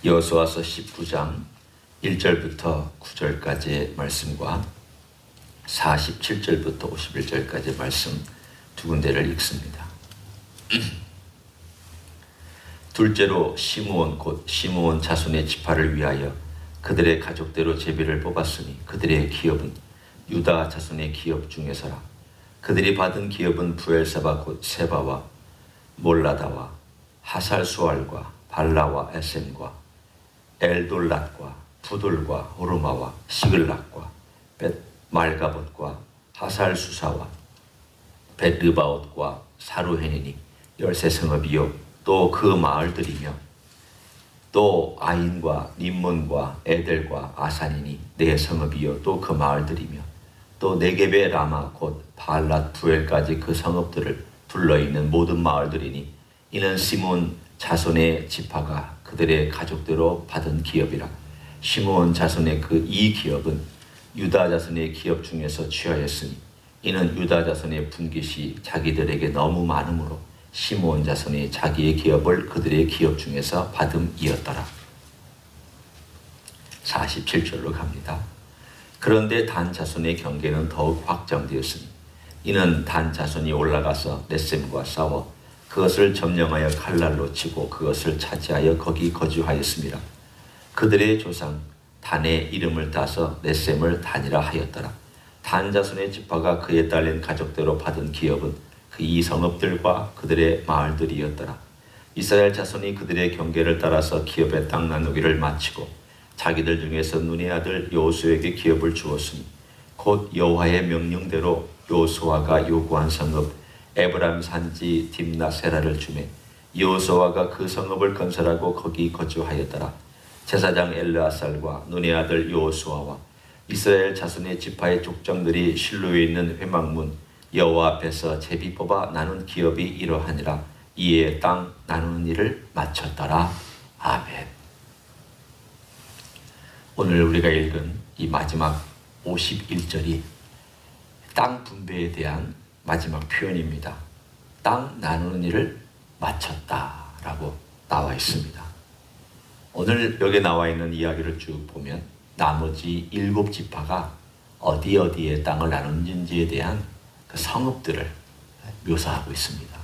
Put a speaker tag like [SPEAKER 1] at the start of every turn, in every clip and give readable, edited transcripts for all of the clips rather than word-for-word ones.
[SPEAKER 1] 여호수아서 19장 1절부터 9절까지의 말씀과 47절부터 51절까지의 말씀 두 군데를 읽습니다. 둘째로 시므온 곧 시므온 자손의 지파를 위하여 그들의 가족대로 제비를 뽑았으니 그들의 기업은 유다 자손의 기업 중에서라. 그들이 받은 기업은 부엘세바 곧 세바와 몰라다와 하살수알과 발라와 에셈과 엘돌랏과 부돌과 호르마와 시글락과 벳말가봇과 하살수사와 벳르바옷과 사루헤니니 13성읍이요 또 그 마을들이며 또 아인과 림몬과 에델과 아산이니 4성읍이요 또 그 마을들이며 또 네겝의 라마 곧 발랏 부엘까지 그 성읍들을 둘러있는 모든 마을들이니 이는 시므온 자손의 지파가 그들의 가족대로 받은 기업이라. 시므온 자손의 그 이 기업은 유다 자손의 기업 중에서 취하였으니 이는 유다 자손의 분깃이 자기들에게 너무 많으므로 시므온 자손이 자기의 기업을 그들의 기업 중에서 받음이었더라. 47절로 갑니다. 그런데 단 자손의 경계는 더욱 확장되었으니 이는 단 자손이 올라가서 렛셈과 싸워 그것을 점령하여 칼날로 치고 그것을 차지하여 거기 거주하였습니다. 그들의 조상 단의 이름을 따서 렛셈을 단이라 하였더라. 단 자손의 지파가 그에 딸린 가족대로 받은 기업은 그 이 성읍들과 그들의 마을들이었더라. 이스라엘 자손이 그들의 경계를 따라서 기업의 땅 나누기를 마치고 자기들 중에서 눈의 아들 여호수아에게 기업을 주었으니 곧 여호와의 명령대로 여호수아가 요구한 성읍 에브라임 산지 딥나세라를 주매 여호수아가 그 성읍을 건설하고 거기 거주하였더라. 제사장 엘르아살과 눈의 아들 여호수아와 이스라엘 자손의 지파의 족장들이 실로에 있는 회막문 여호와 앞에서 제비 뽑아 나눈 기업이 이러하니라. 이에 땅 나누는 일을 마쳤더라. 아멘. 오늘 우리가 읽은 이 마지막 51절이 땅 분배에 대한 마지막 표현입니다. 땅 나누는 일을 마쳤다라고 나와 있습니다. 오늘 여기 나와 있는 이야기를 쭉 보면 나머지 7지파가 어디에 땅을 나누는지에 대한 그 성읍들을 묘사하고 있습니다.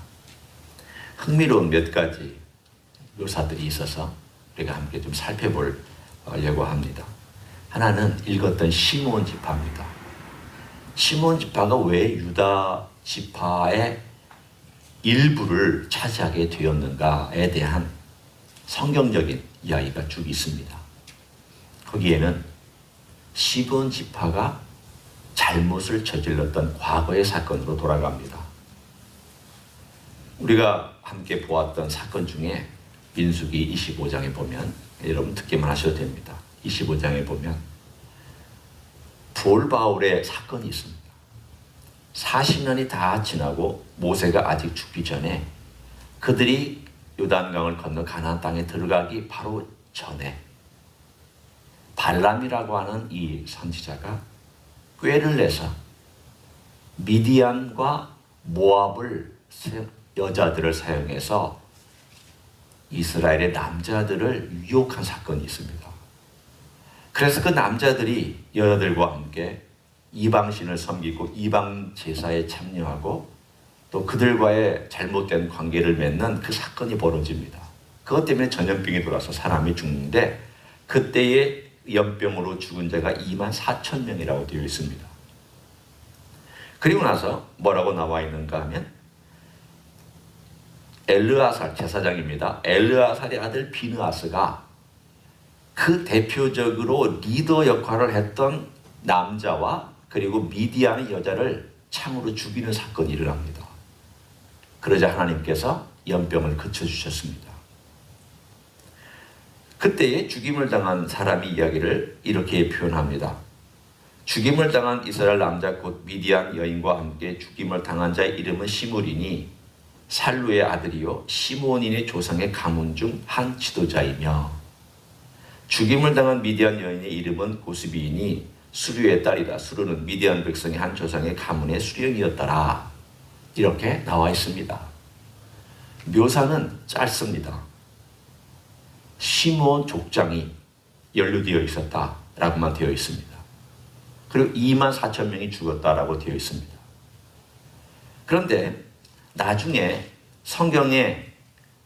[SPEAKER 1] 흥미로운 몇 가지 묘사들이 있어서 우리가 함께 좀 살펴보려고 합니다. 하나는 읽었던 시므온 지파입니다. 시므온 지파가 왜 유다 지파의 일부를 차지하게 되었는가에 대한 성경적인 이야기가 쭉 있습니다. 거기에는 시므온 지파가 잘못을 저질렀던 과거의 사건으로 돌아갑니다. 우리가 함께 보았던 사건 중에 민수기 25장에 보면 여러분 듣기만 하셔도 됩니다. 25장에 보면 돌바울의 사건이 있습니다. 40년이 다 지나고 모세가 아직 죽기 전에 그들이 요단강을 건너 가나안 땅에 들어가기 바로 전에 발람이라고 하는 이 선지자가 꾀를 내서 미디안과 모압을 여자들을 사용해서 이스라엘의 남자들을 유혹한 사건이 있습니다. 그래서 그 남자들이 여자들과 함께 이방신을 섬기고 이방 제사에 참여하고 또 그들과의 잘못된 관계를 맺는 그 사건이 벌어집니다. 그것 때문에 전염병이 돌아서 사람이 죽는데 그때의 연병으로 죽은 자가 24,000명이라고 되어 있습니다. 그리고 나서 뭐라고 나와 있는가 하면 엘르아살 제사장입니다. 엘르아살의 아들 비느하스가 그 대표적으로 리더 역할을 했던 남자와 그리고 미디안의 여자를 창으로 죽이는 사건이 일어납니다. 그러자 하나님께서 연병을 그쳐주셨습니다. 그때에 죽임을 당한 사람의 이야기를 이렇게 표현합니다. 죽임을 당한 이스라엘 남자 곧 미디안 여인과 함께 죽임을 당한 자의 이름은 시므리니 살루의 아들이요 시므온인의 조상의 가문 중 한 지도자이며 죽임을 당한 미디안 여인의 이름은 고스비이니 수류의 딸이다. 수류는 미디안 백성의 한 조상의 가문의 수령이었더라. 이렇게 나와 있습니다. 묘사는 짧습니다. 시므온 족장이 연루되어 있었다라고만 되어 있습니다. 그리고 24,000명이 죽었다라고 되어 있습니다. 그런데 나중에 성경에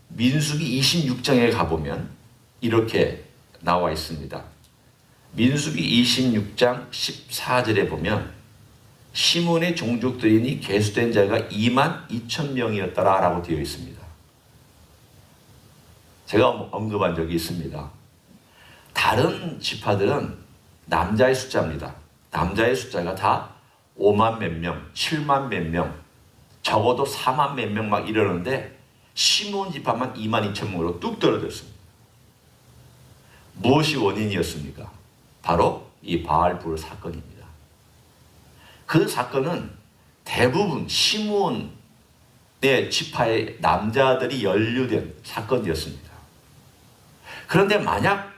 [SPEAKER 1] 민수기 26장에 가보면 이렇게 나와 있습니다. 민수기 26장 14절에 보면 시므온의 종족들이니 계수된 자가 22,000명이었더라 라고 되어 있습니다. 제가 언급한 적이 있습니다. 다른 지파들은 남자의 숫자입니다. 남자의 숫자가 다 5만 몇 명, 7만 몇 명, 적어도 4만 몇 명 막 이러는데 시므온 지파만 22,000명으로 뚝 떨어졌습니다. 무엇이 원인이었습니까? 바로 이 바알불 사건입니다. 그 사건은 대부분 시므온의 지파의 남자들이 연루된 사건이었습니다. 그런데 만약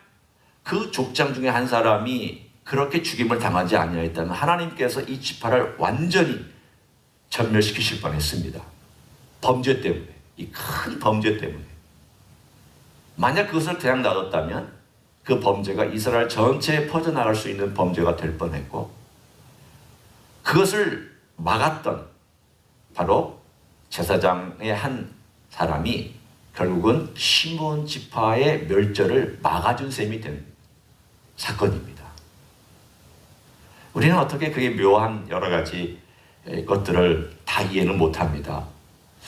[SPEAKER 1] 그 족장 중에 한 사람이 그렇게 죽임을 당하지 아니하였다면 하나님께서 이 지파를 완전히 전멸시키실 뻔했습니다. 범죄 때문에, 이 큰 범죄 때문에. 만약 그것을 그냥 놔뒀다면 그 범죄가 이스라엘 전체에 퍼져나갈 수 있는 범죄가 될 뻔했고, 그것을 막았던 바로 제사장의 한 사람이 결국은 시므온 지파의 멸절을 막아준 셈이 된 사건입니다. 우리는 어떻게 그게 묘한 여러 가지 것들을 다 이해는 못합니다.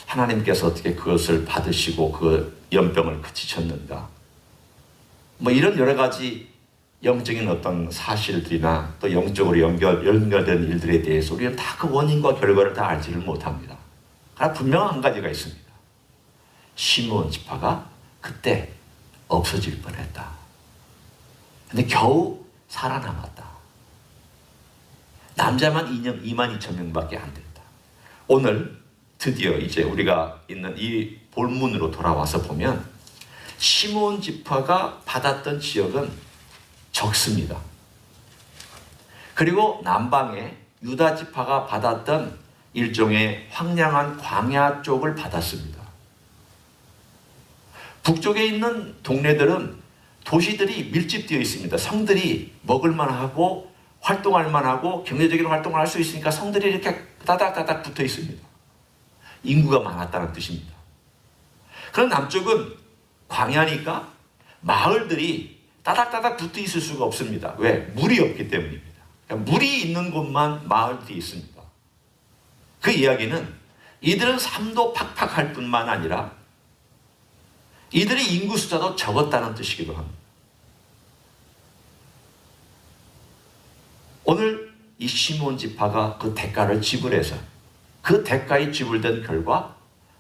[SPEAKER 1] 하나님께서 어떻게 그것을 받으시고 그 연병을 그치셨는가, 뭐 이런 여러 가지 영적인 어떤 사실들이나 또 영적으로 연결된 일들에 대해서 우리는 다 그 원인과 결과를 다 알지를 못합니다. 그러나 분명한 한 가지가 있습니다. 시므온 지파가 그때 없어질 뻔했다. 근데 겨우 살아남았다. 남자만 22,000명밖에 안 됐다. 오늘 드디어 이제 우리가 있는 이 본문으로 돌아와서 보면 시므온 지파가 받았던 지역은 적습니다. 그리고 남방에 유다 지파가 받았던 일종의 황량한 광야 쪽을 받았습니다. 북쪽에 있는 동네들은 도시들이 밀집되어 있습니다. 성들이 먹을만하고 활동할 만하고 경제적인 활동을 할 수 있으니까 성들이 이렇게 따닥따닥 붙어 있습니다. 인구가 많았다는 뜻입니다. 그럼 남쪽은 광야니까 마을들이 따닥따닥 붙어 있을 수가 없습니다. 왜? 물이 없기 때문입니다. 그러니까 물이 있는 곳만 마을들이 있습니다. 그 이야기는 이들은 삶도 팍팍할 뿐만 아니라 이들의 인구 숫자도 적었다는 뜻이기도 합니다. 오늘 이 시므온 지파가 그 대가를 지불해서 그 대가에 지불된 결과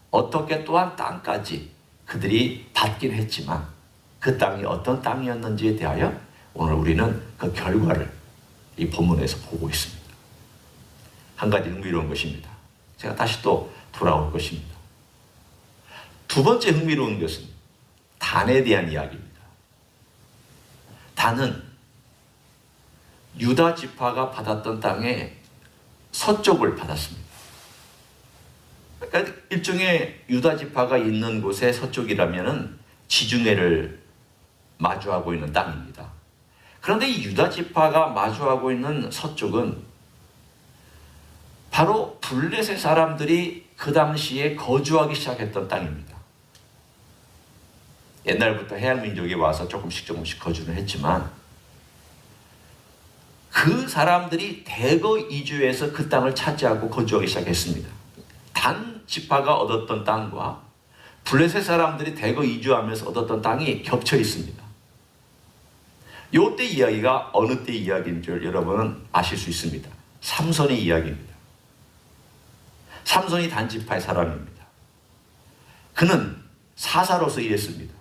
[SPEAKER 1] 어떻게 또한 땅까지 그들이 받긴 했지만 그 땅이 어떤 땅이었는지에 대하여 오늘 우리는 그 결과를 이 본문에서 보고 있습니다. 한 가지 흥미로운 것입니다. 제가 다시 또 돌아올 것입니다. 두 번째 흥미로운 것은 단에 대한 이야기입니다. 단은 유다 지파가 받았던 땅의 서쪽을 받았습니다. 그러니까 일종의 유다 지파가 있는 곳의 서쪽이라면은 지중해를 마주하고 있는 땅입니다. 그런데 이 유다 지파가 마주하고 있는 서쪽은 바로 블레셋 사람들이 그 당시에 거주하기 시작했던 땅입니다. 옛날부터 해양 민족이 와서 조금씩 거주를 했지만 그 사람들이 대거 이주해서 그 땅을 차지하고 거주하기 시작했습니다. 단 지파가 얻었던 땅과 블레셋 사람들이 대거 이주하면서 얻었던 땅이 겹쳐 있습니다. 이때 이야기가 어느 때 이야기인 줄 여러분은 아실 수 있습니다. 삼손의 이야기입니다. 삼손이 단 지파의 사람입니다. 그는 사사로서 일했습니다.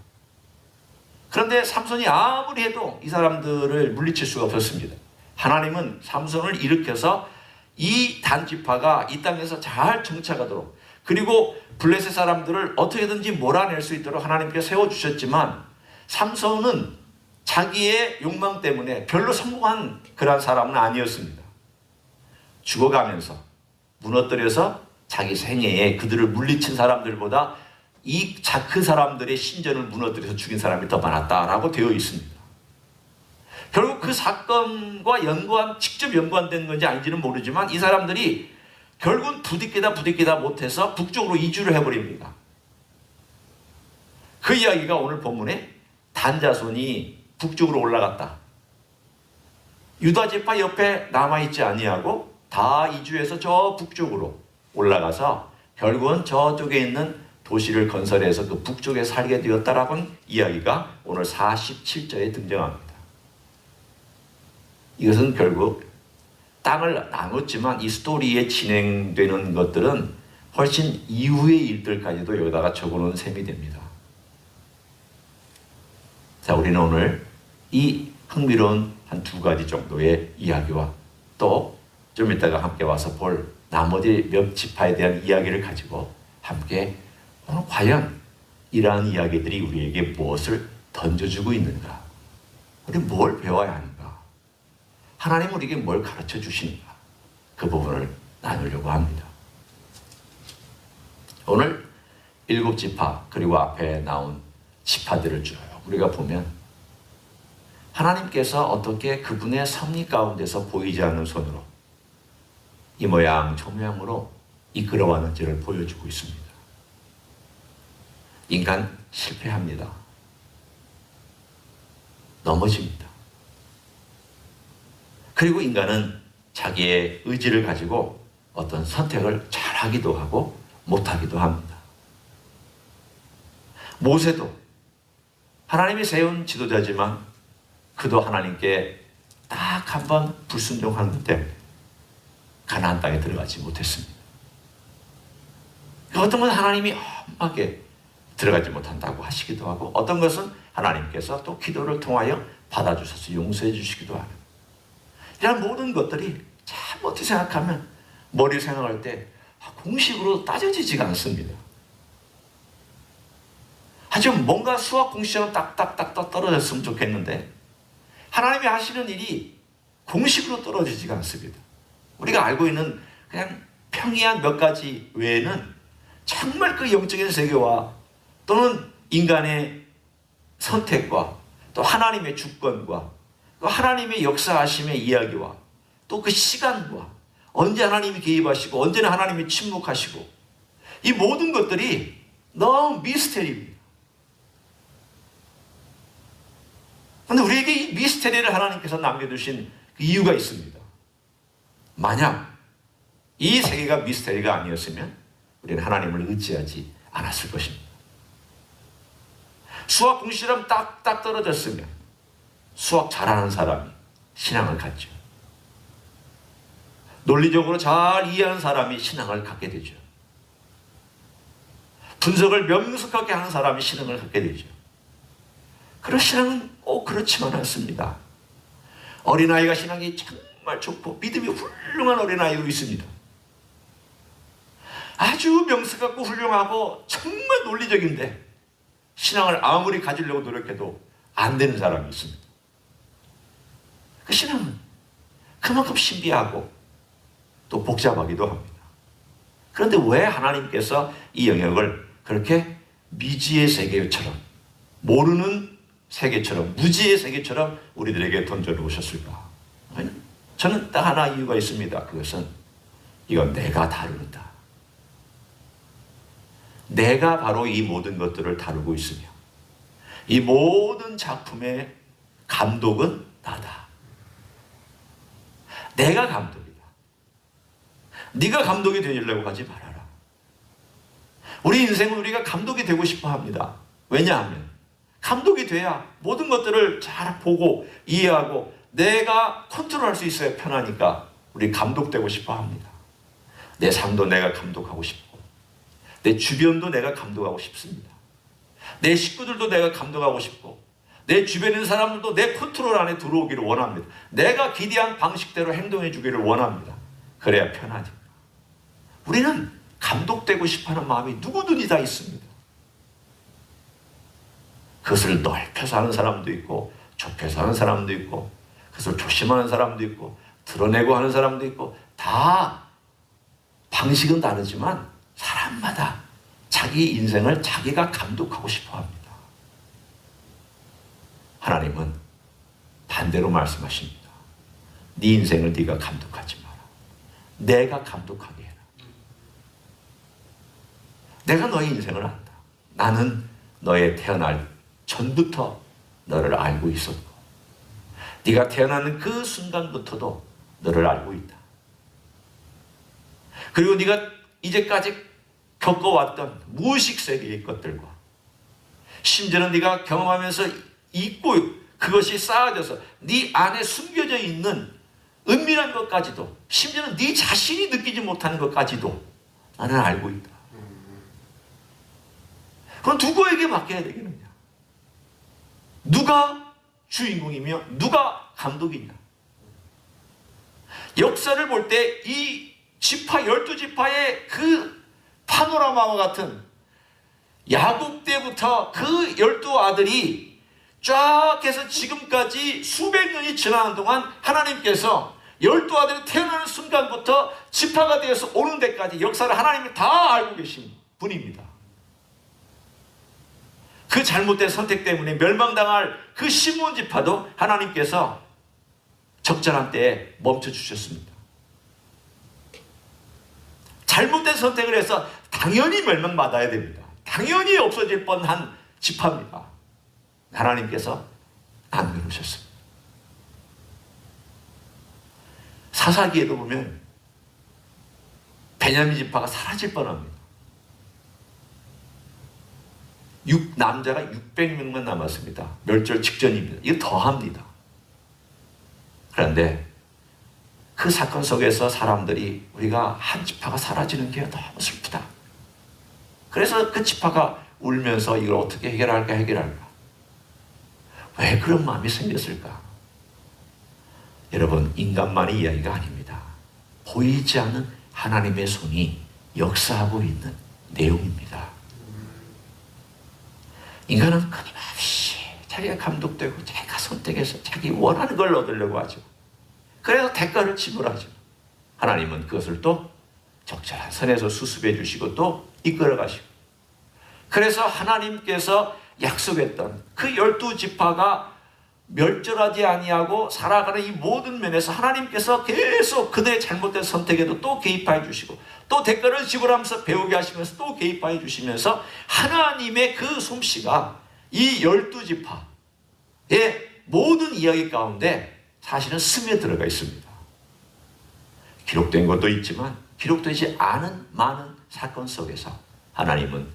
[SPEAKER 1] 그런데 삼손이 아무리 해도 이 사람들을 물리칠 수가 없었습니다. 하나님은 삼손을 일으켜서 이 단지파가 이 땅에서 잘 정착하도록, 그리고 블레셋 사람들을 어떻게든지 몰아낼 수 있도록 하나님께 세워주셨지만 삼손은 자기의 욕망 때문에 별로 성공한 그러한 사람은 아니었습니다. 죽어가면서 무너뜨려서 자기 생애에 그들을 물리친 사람들보다 그 사람들의 신전을 무너뜨려서 죽인 사람이 더 많았다라고 되어 있습니다. 결국 그 사건과 직접 연관된 건지 아닌지는 모르지만 이 사람들이 결국은 부딪히다 못해서 북쪽으로 이주를 해버립니다. 그 이야기가 오늘 본문에 단 자손이 북쪽으로 올라갔다. 유다 지파 옆에 남아있지 아니하고 다 이주해서 저 북쪽으로 올라가서 결국은 저쪽에 있는 도시를 건설해서 그 북쪽에 살게 되었다라는 이야기가 오늘 47절에 등장합니다. 이것은 결국 땅을 나눴지만 이 스토리에 진행되는 것들은 훨씬 이후의 일들까지도 여기다가 적어놓은 셈이 됩니다. 자, 우리는 오늘 이 흥미로운 한 두 가지 정도의 이야기와 또 좀 이따가 함께 와서 볼 나머지 몇 지파에 대한 이야기를 가지고 함께 오늘 과연 이러한 이야기들이 우리에게 무엇을 던져주고 있는가? 우리 뭘 배워야 하는가? 하나님 우리에게 뭘 가르쳐 주시는가? 그 부분을 나누려고 합니다. 오늘 7지파 그리고 앞에 나온 지파들을 쭉 우리가 보면 하나님께서 어떻게 그분의 섭리 가운데서 보이지 않는 손으로 이 모양 저 모양으로 이끌어왔는지를 보여주고 있습니다. 인간 실패합니다. 넘어집니다. 그리고 인간은 자기의 의지를 가지고 어떤 선택을 잘하기도 하고 못하기도 합니다. 모세도 하나님이 세운 지도자지만 그도 하나님께 딱 한 번 불순종한 것 때문에 가나안 땅에 들어가지 못했습니다. 어떤 건 하나님이 험하게 들어가지 못한다고 하시기도 하고 어떤 것은 하나님께서 또 기도를 통하여 받아주셔서 용서해 주시기도 하는 이런 모든 것들이 참 어떻게 생각하면 머리 생각할 때 공식으로 따져지지가 않습니다. 하지만 뭔가 수학 공식처럼 딱딱딱 떨어졌으면 좋겠는데 하나님이 하시는 일이 공식으로 떨어지지가 않습니다. 우리가 알고 있는 그냥 평이한 몇 가지 외에는 정말 그 영적인 세계와 또는 인간의 선택과 또 하나님의 주권과 또 하나님의 역사하심의 이야기와 또 그 시간과 언제 하나님이 개입하시고 언제는 하나님이 침묵하시고 이 모든 것들이 너무 미스테리입니다. 그런데 우리에게 이 미스테리를 하나님께서 남겨두신 그 이유가 있습니다. 만약 이 세계가 미스테리가 아니었으면 우리는 하나님을 의지하지 않았을 것입니다. 수학 공식처럼 딱딱 떨어졌으면 수학 잘하는 사람이 신앙을 갖죠. 논리적으로 잘 이해하는 사람이 신앙을 갖게 되죠. 분석을 명석하게 하는 사람이 신앙을 갖게 되죠. 그런 신앙은 꼭 그렇지만 않습니다. 어린아이가 신앙이 정말 좋고 믿음이 훌륭한 어린아이도 있습니다. 아주 명석하고 훌륭하고 정말 논리적인데 신앙을 아무리 가지려고 노력해도 안 되는 사람이 있습니다. 그 신앙은 그만큼 신비하고 또 복잡하기도 합니다. 그런데 왜 하나님께서 이 영역을 그렇게 미지의 세계처럼 모르는 세계처럼 무지의 세계처럼 우리들에게 던져놓으셨을까? 저는 딱 하나 이유가 있습니다. 그것은 이건 내가 다룬다. 내가 바로 이 모든 것들을 다루고 있으며 이 모든 작품의 감독은 나다. 내가 감독이다. 네가 감독이 되려고 하지 말아라. 우리 인생은 우리가 감독이 되고 싶어 합니다. 왜냐하면 감독이 돼야 모든 것들을 잘 보고 이해하고 내가 컨트롤할 수 있어야 편하니까 우리 감독되고 싶어 합니다. 내 삶도 내가 감독하고 싶고 내 주변도 내가 감독하고 싶습니다. 내 식구들도 내가 감독하고 싶고 내 주변에 있는 사람들도 내 컨트롤 안에 들어오기를 원합니다. 내가 기대한 방식대로 행동해 주기를 원합니다. 그래야 편하니까. 우리는 감독되고 싶어하는 마음이 누구든지 다 있습니다. 그것을 넓혀서 하는 사람도 있고 좁혀서 하는 사람도 있고 그것을 조심하는 사람도 있고 드러내고 하는 사람도 있고 다 방식은 다르지만 사람마다 자기 인생을 자기가 감독하고 싶어 합니다. 하나님은 반대로 말씀하십니다. 네 인생을 네가 감독하지 마라. 내가 감독하게 해라. 내가 너의 인생을 안다. 나는 너의 태어날 전부터 너를 알고 있었고 네가 태어나는 그 순간부터도 너를 알고 있다. 그리고 네가 이제까지 겪어왔던 무의식 세계의 것들과 심지어는 네가 경험하면서 잊고 그것이 쌓아져서 네 안에 숨겨져 있는 은밀한 것까지도 심지어는 네 자신이 느끼지 못하는 것까지도 나는 알고 있다. 그럼 누구에게 맡겨야 되겠느냐? 누가 주인공이며 누가 감독이냐? 역사를 볼 때 이 지파 12지파의 그 파노라마와 같은 야곱 때부터 그 12아들이 쫙 해서 지금까지 수백 년이 지나는 동안 하나님께서 12아들이 태어나는 순간부터 지파가 되어서 오는 데까지 역사를 하나님이 다 알고 계신 분입니다. 그 잘못된 선택 때문에 멸망당할 그 시므온 지파도 하나님께서 적절한 때에 멈춰주셨습니다. 잘못된 선택을 해서 당연히 멸망받아야 됩니다. 당연히 없어질 뻔한 지파입니다. 하나님께서 남겨놓으셨습니다. 사사기에도 보면 베냐민 지파가 사라질 뻔합니다. 남자가 600명만 남았습니다. 멸절 직전입니다. 이거 더합니다. 그런데 그 사건 속에서 사람들이 우리가 한 지파가 사라지는 게 너무 슬프다. 그래서 그 지파가 울면서 이걸 어떻게 해결할까. 왜 그런 마음이 생겼을까? 여러분, 인간만의 이야기가 아닙니다. 보이지 않는 하나님의 손이 역사하고 있는 내용입니다. 인간은 끊임없이 자기가 감독되고 자기가 선택해서 자기 원하는 걸 얻으려고 하죠. 그래서 대가를 지불하죠. 하나님은 그것을 또 적절한 선에서 수습해 주시고 또 이끌어 가시고, 그래서 하나님께서 약속했던 그 12지파가 멸절하지 아니하고 살아가는 이 모든 면에서 하나님께서 계속 그들의 잘못된 선택에도 또 개입하여 주시고 또 대가를 지불하면서 배우게 하시면서 또 개입하여 주시면서 하나님의 그 솜씨가 이 12지파의 모든 이야기 가운데 사실은 스며들어가 있습니다. 기록된 것도 있지만 기록되지 않은 많은 사건 속에서 하나님은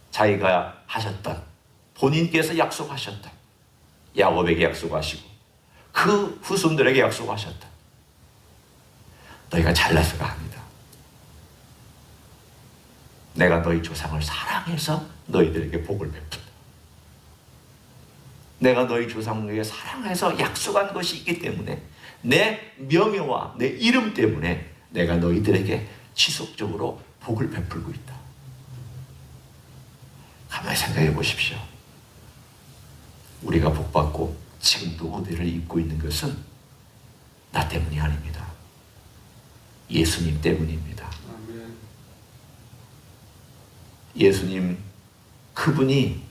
[SPEAKER 1] 자기가 하셨던, 본인께서 약속하셨던, 야곱에게 약속하시고 그 후손들에게 약속하셨던, 너희가 잘나서가 합니다. 내가 너희 조상을 사랑해서 너희들에게 복을 베푼다. 내가 너희 조상에게 사랑해서 약속한 것이 있기 때문에 내 명예와 내 이름 때문에 내가 너희들에게 지속적으로 복을 베풀고 있다. 가만히 생각해 보십시오. 우리가 복받고 지금도 은혜를 입고 있는 것은 나 때문이 아닙니다. 예수님 때문입니다. 예수님, 그분이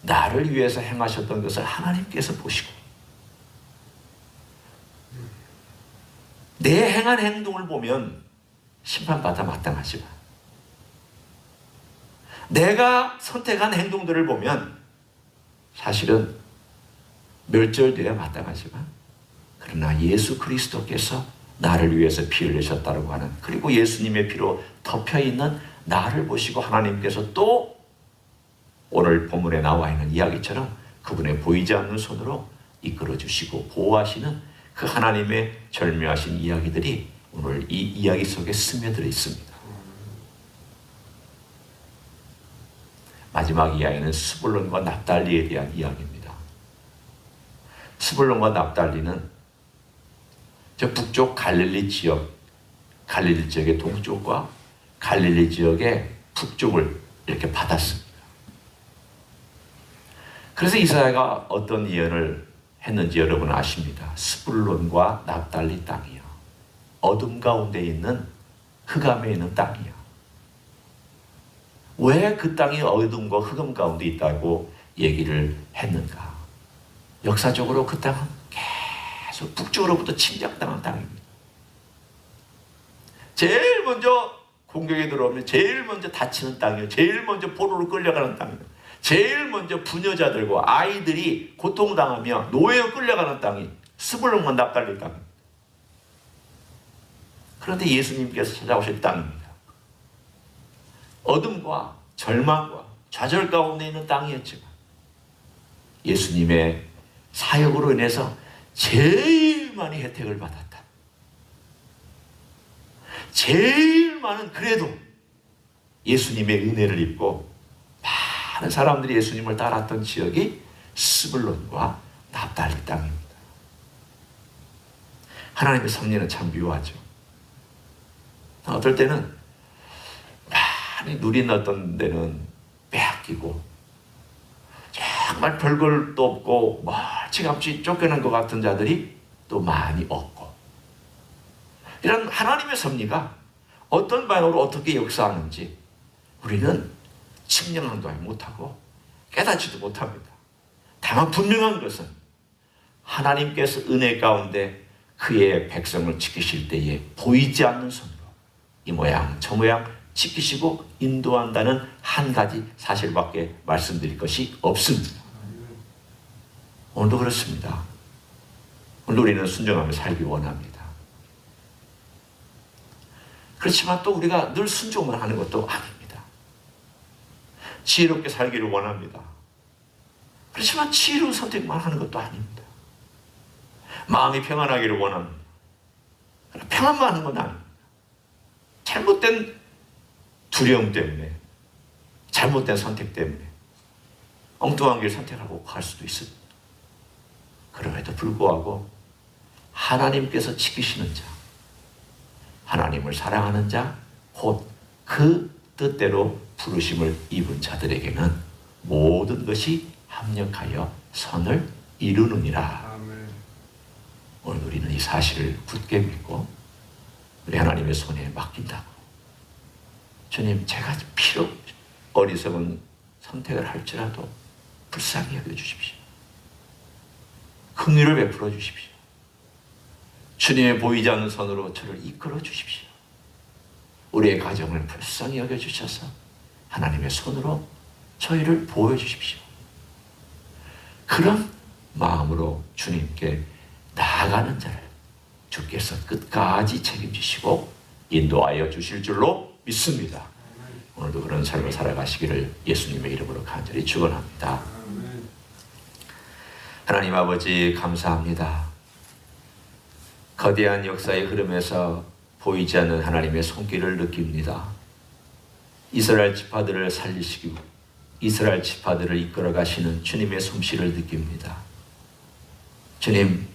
[SPEAKER 1] 나를 위해서 행하셨던 것을 하나님께서 보시고 내 행한 행동을 보면 심판받아 마땅하지만 내가 선택한 행동들을 보면 사실은 멸절되어야 마땅하지만, 그러나 예수 그리스도께서 나를 위해서 피 흘리셨다고 하는, 그리고 예수님의 피로 덮여있는 나를 보시고 하나님께서 또 오늘 본문에 나와 있는 이야기처럼 그분의 보이지 않는 손으로 이끌어주시고 보호하시는 그 하나님의 절묘하신 이야기들이 오늘 이 이야기 속에 스며들어 있습니다. 마지막 이야기는 스불론과 납달리에 대한 이야기입니다. 스불론과 납달리는 저 북쪽 갈릴리 지역, 갈릴리 지역의 동쪽과 갈릴리 지역의 북쪽을 이렇게 받았습니다. 그래서 이사야가 어떤 예언을 했는지 여러분 아십니다. 스불론과 납달리 땅이요, 어둠 가운데 있는 흑암에 있는 땅이요, 왜 그 땅이 어둠과 흑암 가운데 있다고 얘기를 했는가? 역사적으로 그 땅은 계속 북쪽으로부터 침략당한 땅입니다. 제일 먼저 공격에 들어오면 제일 먼저 다치는 땅이에요. 제일 먼저 포로로 끌려가는 땅이에요. 제일 먼저 부녀자들과 아이들이 고통당하며 노예로 끌려가는 땅이 스불론과 납달리 땅입니다. 그런데 예수님께서 찾아오실 땅입니다. 어둠과 절망과 좌절 가운데 있는 땅이었지만 예수님의 사역으로 인해서 제일 많이 혜택을 받았다. 제일 많은, 그래도 예수님의 은혜를 입고 많은 사람들이 예수님을 따랐던 지역이 스불론과 납달리 땅입니다. 하나님의 섭리는 참 묘하죠. 어떨 때는 많이 누린 어떤 데는 빼앗기고 정말 별걸도 없고 멀찌감치 쫓겨난 것 같은 자들이 또 많이 없고, 이런 하나님의 섭리가 어떤 방향으로 어떻게 역사하는지 우리는 측량도 못하고 깨닫지도 못합니다. 다만 분명한 것은 하나님께서 은혜 가운데 그의 백성을 지키실 때에 보이지 않는 손으로 이 모양 저 모양 지키시고 인도한다는 한 가지 사실밖에 말씀드릴 것이 없습니다. 오늘도 그렇습니다. 오늘 우리는 순종하며 살기 원합니다. 그렇지만 또 우리가 늘 순종만 하는 것도 아닙니다. 지혜롭게 살기를 원합니다. 그렇지만 지혜로운 선택만 하는 것도 아닙니다. 마음이 평안하기를 원합니다. 평안만 하는 건 아닙니다. 잘못된 두려움 때문에, 잘못된 선택 때문에 엉뚱한 길 선택하고 갈 수도 있습니다. 그럼에도 불구하고 하나님께서 지키시는 자, 하나님을 사랑하는 자, 곧 그 뜻대로 부르심을 입은 자들에게는 모든 것이 합력하여 선을 이루느니라. 아멘. 오늘 우리는 이 사실을 굳게 믿고 우리 하나님의 손에 맡긴다고, 주님, 제가 비록 어리석은 선택을 할지라도 불쌍히 여겨주십시오. 긍휼을 베풀어 주십시오. 주님의 보이지 않는 손으로 저를 이끌어 주십시오. 우리의 가정을 불쌍히 여겨주셔서 하나님의 손으로 저희를 보여주십시오. 그런 마음으로 주님께 나아가는 자를 주께서 끝까지 책임지시고 인도하여 주실 줄로 믿습니다. 오늘도 그런 삶을 살아가시기를 예수님의 이름으로 간절히 축원합니다. 하나님 아버지, 감사합니다. 거대한 역사의 흐름에서 보이지 않는 하나님의 손길을 느낍니다. 이스라엘 지파들을 살리시고 이스라엘 지파들을 이끌어 가시는 주님의 솜씨를 느낍니다. 주님,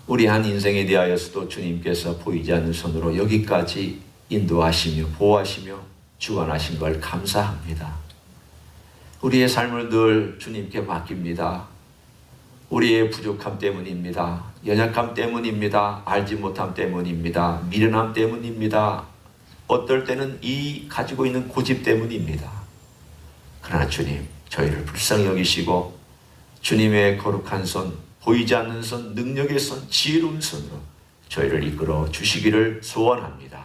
[SPEAKER 1] 우리 한 인생에 대하여서도 주님께서 보이지 않는 손으로 여기까지 인도하시며 보호하시며 주관하신 걸 감사합니다. 우리의 삶을 늘 주님께 맡깁니다. 우리의 부족함 때문입니다. 연약함 때문입니다. 알지 못함 때문입니다. 미련함 때문입니다. 어떨 때는 이 가지고 있는 고집 때문입니다. 그러나 주님, 저희를 불쌍히 여기시고 주님의 거룩한 손, 보이지 않는 손, 능력의 손, 지혜로운 손으로 저희를 이끌어 주시기를 소원합니다.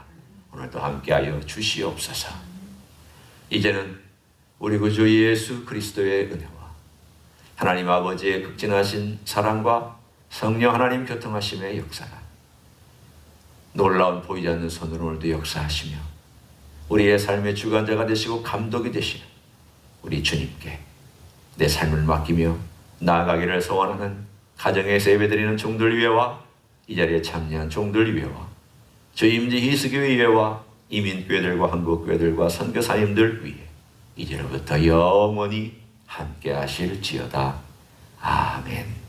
[SPEAKER 1] 오늘도 함께하여 주시옵소서. 이제는 우리 구주 예수 그리스도의 은혜와 하나님 아버지의 극진하신 사랑과 성령 하나님 교통하심의 역사가 놀라운 보이지 않는 손으로 오늘도 역사하시며 우리의 삶의 주관자가 되시고 감독이 되시는 우리 주님께 내 삶을 맡기며 나아가기를 소원하는 가정에서 예배드리는 종들 위에와 이 자리에 참여한 종들 위에와 저희 임지 희스교회 위에와 이민교회들과 한국교회들과 선교사님들 위에 이제로부터 영원히 함께 하실지어다. 아멘.